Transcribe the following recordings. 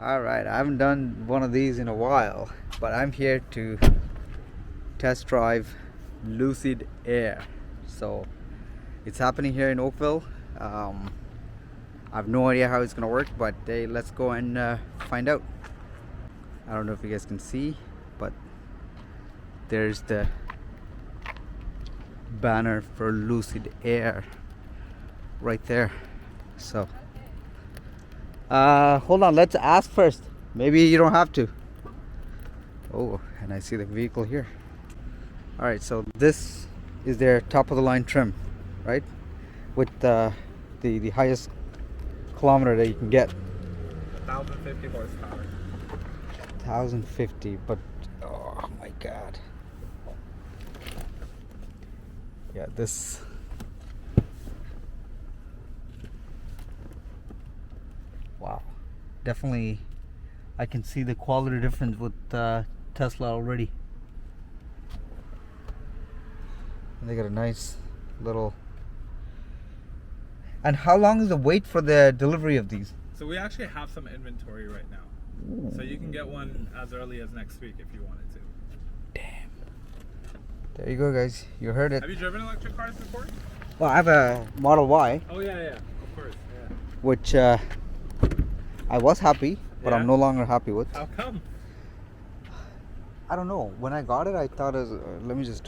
Alright, I haven't done one of these in a while, but I'm here to test drive Lucid Air. So it's happening here in Oakville. I have no idea how it's gonna work, but let's go and find out. I don't know if you guys can see, but there's the banner for Lucid Air right there. So hold on, let's ask first. Maybe you don't have to. Oh, and I see the vehicle here. All right, so this is their top of the line trim, right? With the highest kilometer that you can get. 1,050 horsepower. 1,050, but oh my god. Yeah, this. Wow, definitely I can see the quality difference with Tesla already. And they got a nice little. And how long is the wait for the delivery of these? So we actually have some inventory right now. Ooh. So you can get one as early as next week if you wanted to. Damn. There you go, guys. You heard it. Have you driven electric cars before? Well, I have a Model Y, Oh yeah, of course, yeah. which I was happy, but Yeah? I'm no longer happy with. How come? I don't know. When I got it, I thought it was.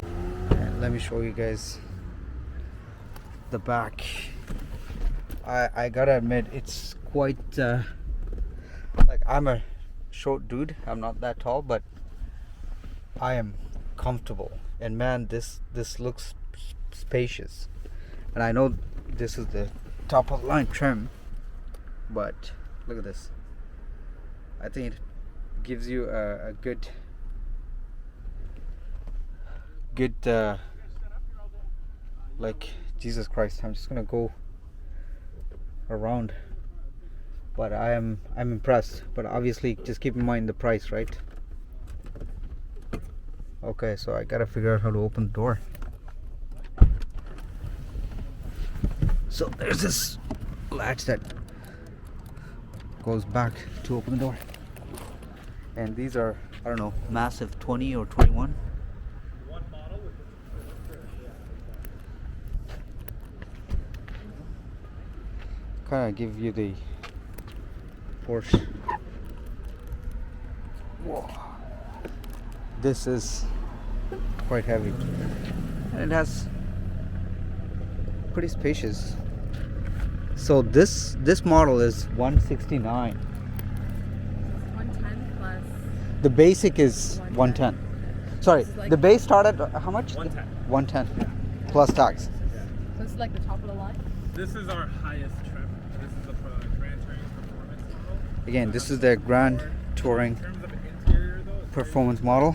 Let me show you guys the back. I gotta admit, it's quite like, I'm a short dude. I'm not that tall, but I am comfortable. And man, this looks spacious. And I know this is the top of the line trim, but look at this. I think it gives you a good like, Jesus Christ, I'm just gonna go around, but I'm impressed. But obviously just keep in mind the price, right? Okay, so I gotta figure out how to open the door. So there's this latch that goes back to open the door, and these are, I don't know, massive 20 or 21. One model with Kind of give you the Porsche. Whoa. This is quite heavy, and it has pretty spacious. So this model is 169. 110 plus. The basic is 110. Sorry, This is like- the base started at how much? 110. 110 plus tax. So this is like the top of the line. This is our highest trim. This is the Grand Touring Performance model. Again, this is the Grand Touring In terms of interior though, it's Performance model.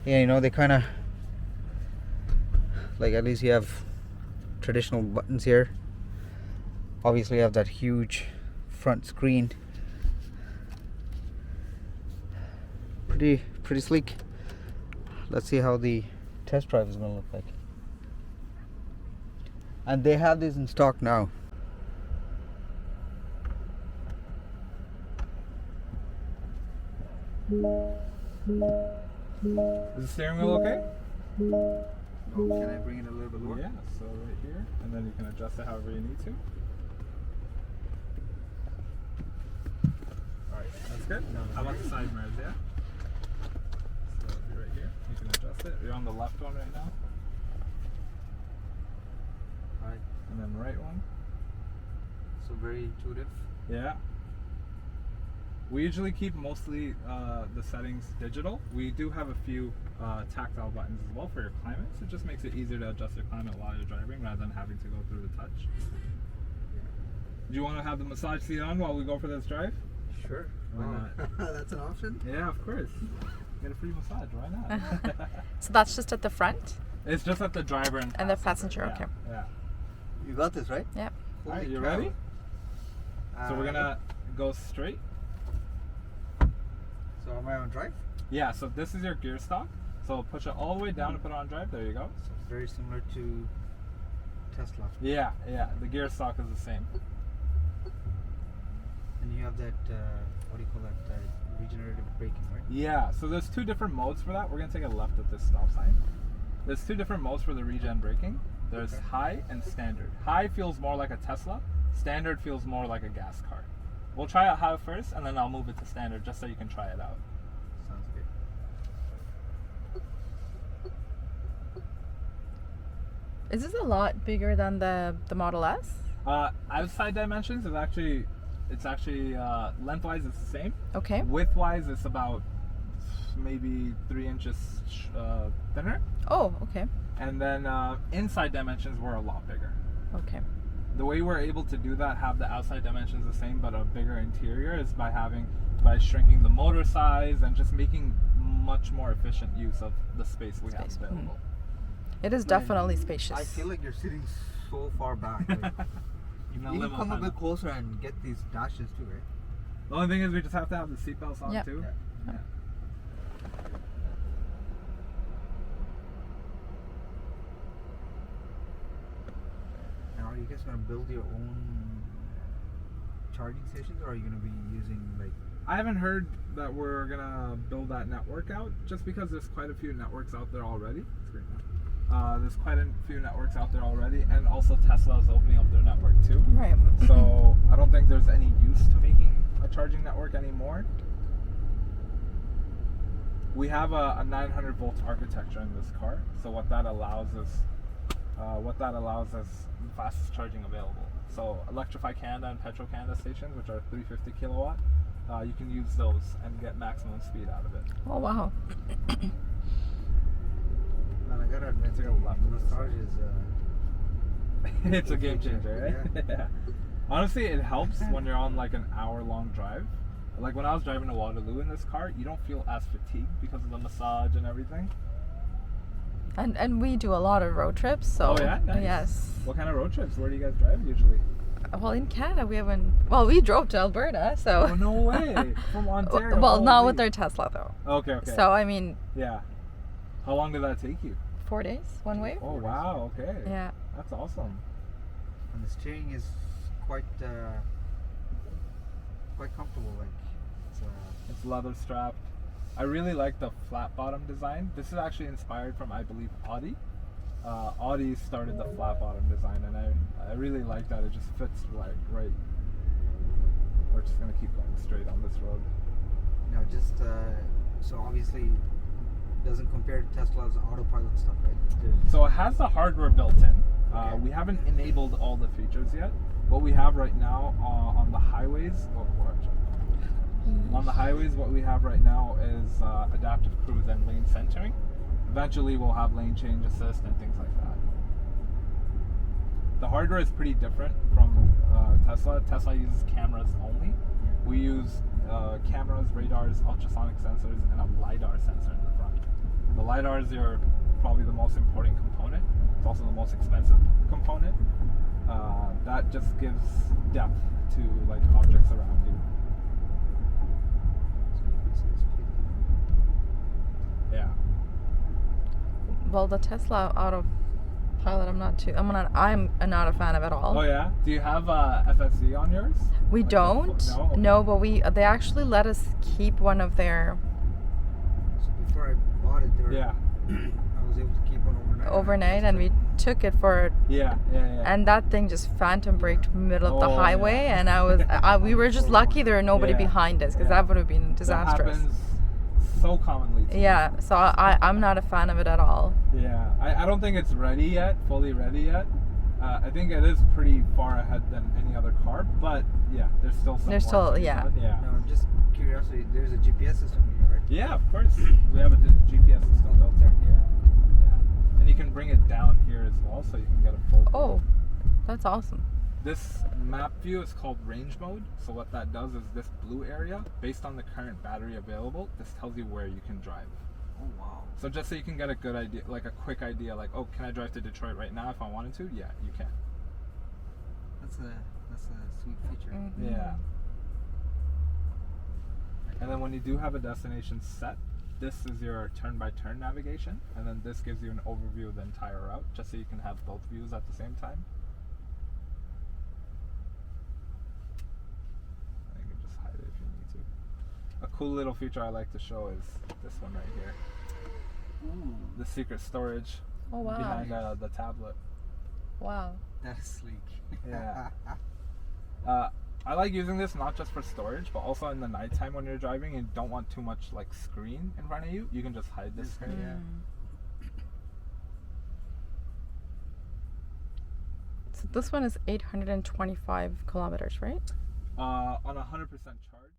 Yeah, you know, they kind of, like, at least you have traditional buttons here. Obviously you have that huge front screen. Pretty sleek. Let's see how the test drive is going to look like. And they have these in stock now. Is the steering wheel okay? Can I bring it a little bit more? Yeah, so right here, and then you can adjust it however you need to. Alright, that's good. How about the side mirrors, yeah? So it'll be right here. You can adjust it. You're on the left one right now. Right. And then right one. So very intuitive. Yeah. We usually keep mostly the settings digital. We do have a few tactile buttons as well for your climate, so it just makes it easier to adjust your climate while you're driving rather than having to go through the touch. Do you want to have the massage seat on while we go for this drive? Sure. Why not? That's an option. Yeah, of course. Get a free massage, why not? So that's just at the front It's just at the driver and the passenger. Yeah, Okay. yeah. You got this, right? Yep. Alright, you ready? So we're gonna go straight. So am I on drive? Yeah, so this is your gear stock. So push it all the way down and put it on drive. There you go. So it's very similar to Tesla. Yeah, the gear stock is the same. And you have that, what do you call that, regenerative braking, right? Yeah, so there's two different modes for that. We're gonna take a left at this stop sign. There's two different modes for the regen braking. There's Okay. high and standard. High feels more like a Tesla. Standard feels more like a gas car. We'll try out high first, and then I'll move it to standard just so you can try it out. Sounds good. Is this a lot bigger than the Model S? Outside dimensions is actually, lengthwise it's the same. Okay. Widthwise it's about maybe 3 inches thinner. Oh, okay. And then inside dimensions were a lot bigger. Okay. The way we're able to do that, have the outside dimensions the same but a bigger interior, is by shrinking the motor size and just making much more efficient use of the space we have available. It is definitely spacious. I feel like you're sitting so far back. Like, you can come a bit closer and get these dashes too, right? The only thing is we just have to have the seatbelts on Yep. too. Yeah. Yeah. Now, are you guys gonna build your own charging stations, or are you gonna be using like? I haven't heard that we're gonna build that network out, just because there's quite a few networks out there already. It's great now. There's quite a few networks out there already, and also Tesla is opening up their network too. Right. So I don't think there's any use to making a charging network anymore. We have a 900 volt architecture in this car, so what that allows is the fastest charging available. So Electrify Canada and Petro Canada stations, which are 350 kilowatt, you can use those and get maximum speed out of it. Oh, wow. Man, I gotta admit, Take a left. the massage is. It's a game changer, right? Yeah. Honestly, it helps when you're on like an hour-long drive. Like when I was driving to Waterloo in this car, you don't feel as fatigued because of the massage and everything. And we do a lot of road trips, so Oh yeah, nice. yes. What kind of road trips? Where do you guys drive usually? Well, in Canada we haven't. Well, we drove to Alberta, so. Oh no way! From Ontario. Well, not Holy. with their Tesla though. Okay. So I mean, Yeah. How long did that take you? 4 days, one way. Oh wow. Okay. Yeah. That's awesome. And the steering is quite comfortable. Like It's leather strapped. I really like the flat bottom design. This is actually inspired from, I believe, Audi. Audi started the flat bottom design, and I really like that. It just fits right. We're just gonna keep going straight on this road. now just so obviously doesn't compare to Tesla's autopilot stuff, right? So it has the hardware built in. Okay. We haven't enabled all the features yet. What we have right now on the highways, what we have right now is adaptive cruise and lane centering. Eventually we'll have lane change assist and things like that. The hardware is pretty different from Tesla. Tesla uses cameras only. We use cameras, radars, ultrasonic sensors, and a LiDAR sensor in the front. The LiDAR is probably the most important component. It's also the most expensive component. That just gives depth to like objects around you. Yeah. Well, the Tesla autopilot, I'm not not a fan of at all. Oh yeah. Do you have FSD on yours? We Like don't. No. But they actually let us keep one of their So before I bought it, Yeah. I was able to keep one overnight, and we took it for. Yeah. And that thing just phantom braked middle of the Oh, highway, yeah. and we were just lucky there were nobody Yeah. behind us, because Yeah. that would have been disastrous. That happens so commonly. Too. Yeah, so I'm not a fan of it at all. Yeah, I don't think it's fully ready yet. I think it is pretty far ahead than any other car, but yeah, there's still some. There's work still- to be yeah. done. Yeah. Now, just curiosity, there's a GPS system here, right? Yeah, of course. We have a GPS system built in here. Yeah, and you can bring it down here as well, so you can get a full. Oh, view. that's awesome. This map view is called range mode. So what that does is this blue area, based on the current battery available, this tells you where you can drive. Oh wow. So just so you can get a good idea, like a quick idea, like, oh, can I drive to Detroit right now if I wanted to? Yeah, you can. That's a sweet feature. Mhm. Yeah. And then when you do have a destination set, this is your turn-by-turn navigation, and then this gives you an overview of the entire route, just so you can have both views at the same time. You can just hide it if you need to. A cool little feature I like to show is this one right here. Ooh, The secret storage Oh wow. behind the tablet. Wow. that is sleek. Yeah. I like using this not just for storage, but also in the nighttime when you're driving and don't want too much like screen in front of you. You can just hide this screen. Yeah. So this one is 825 kilometers, right? On 100% charge.